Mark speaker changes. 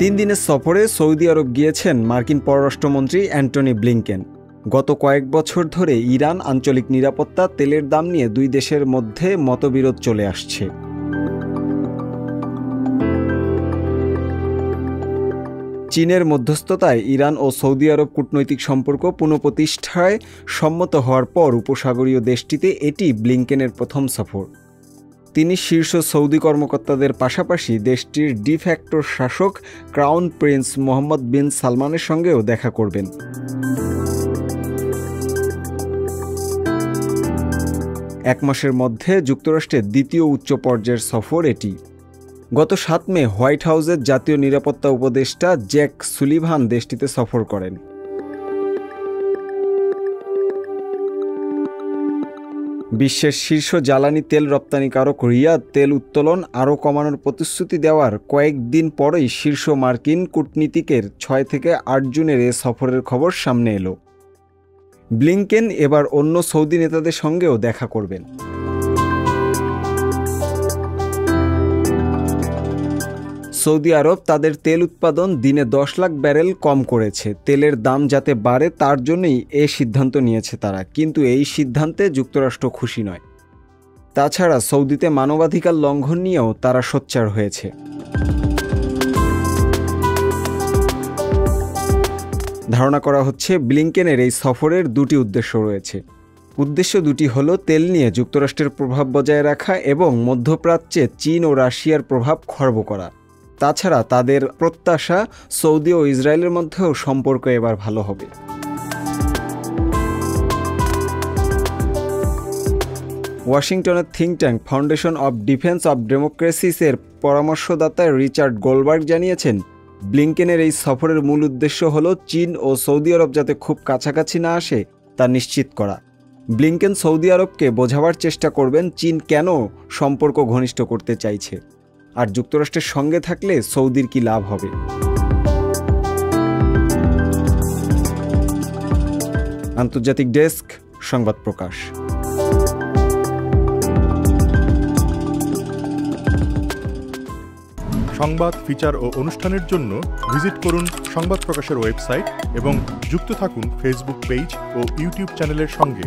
Speaker 1: 3 দিনের সফরে সৌদি আরব গিয়েছেন মার্কিন পররাষ্ট্রমন্ত্রী অ্যান্টনি ব্লিংকেন। গত কয়েক বছর ধরে ইরান, আঞ্চলিক নিরাপত্তা, তেলের দাম নিয়ে দুই দেশের মধ্যে মতবিরোধ চলে আসছে। চীনের মধ্যস্থতায় ইরান ও সৌদি আরব কূটনৈতিক সম্পর্ক পুনঃপ্রতিষ্ঠায় সম্মত হওয়ার পর উপসাগরীয় দেশটিতে এটি ব্লিংকেনের প্রথম সফর। তিনি শীর্ষ সৌদি কর্মকর্তাদের পাশাপাশি দেশটির ডিফ্যাক্টো শাসক ক্রাউন প্রিন্স মোহাম্মদ বিন সালমানের সঙ্গেও দেখা করবেন। এক মাসের মধ্যে যুক্তরাষ্ট্রের দ্বিতীয় উচ্চ পর্যায়ের সফর এটি। গত 7 মে হোয়াইট হাউসের জাতীয় নিরাপত্তা উপদেষ্টা জ্যাক সুলিভান দেশটিতে সফর করেন। বিশ্বের শীর্ষ জ্বালানি তেল রপ্তানিকারক রিয়াদ তেল উত্তোলন আরও কমানোর প্রতিশ্রুতি দেওয়ার কয়েকদিন পরেই শীর্ষ মার্কিন কূটনীতিকের 6 থেকে 8 জুনের এ সফরের খবর সামনে এলো। ব্লিংকেন এবার অন্য সৌদি নেতাদের সঙ্গেও দেখা করবেন। সৌদি আরব তাদের তেল উৎপাদন দিনে 10 লাখ ব্যারেল কম করেছে। তেলের দাম যাতে বাড়ে তার জন্যই এই সিদ্ধান্ত নিয়েছে তারা, কিন্তু এই সিদ্ধান্তে যুক্তরাষ্ট্র খুশি নয়। তাছাড়া সৌদিতে মানবাধিকার লঙ্ঘন নিয়েও তারা সোচ্চার হয়েছে। ধারণা করা হচ্ছে ব্লিংকেনের এই সফরের দুটি উদ্দেশ্য রয়েছে। উদ্দেশ্য দুটি হলো তেল নিয়ে যুক্তরাষ্ট্রের প্রভাব বজায় রাখা এবং মধ্যপ্রাচ্যে চীন ও রাশিয়ার প্রভাব খর্ব করা। তাছাড়া তাদের প্রত্যাশা সৌদি ও ইসরায়েলের মধ্যেও সম্পর্ক এবার ভালো হবে। ওয়াশিংটনের think tank foundation of defence of ডেমোক্রেসিসের পরামর্শদাতা রিচার্ড গোলবার্গ জানিয়েছেন, ব্লিংকেনের এই সফরের মূল উদ্দেশ্য হল চীন ও সৌদি আরব যাতে খুব কাছাকাছি না আসে তা নিশ্চিত করা। ব্লিংকেন সৌদি আরবকে বোঝাবার চেষ্টা করবেন চীন কেন সম্পর্ক ঘনিষ্ঠ করতে চাইছে, আর যুক্তরাষ্ট্রের সঙ্গে থাকলে সৌদির কি লাভ হবে। আন্তর্জাতিক ডেস্ক, সংবাদ প্রকাশ।
Speaker 2: সংবাদ, ফিচার ও অনুষ্ঠানের জন্য ভিজিট করুন সংবাদ প্রকাশের ওয়েবসাইট এবং যুক্ত থাকুন ফেসবুক পেজ ও ইউটিউব চ্যানেলের সঙ্গে।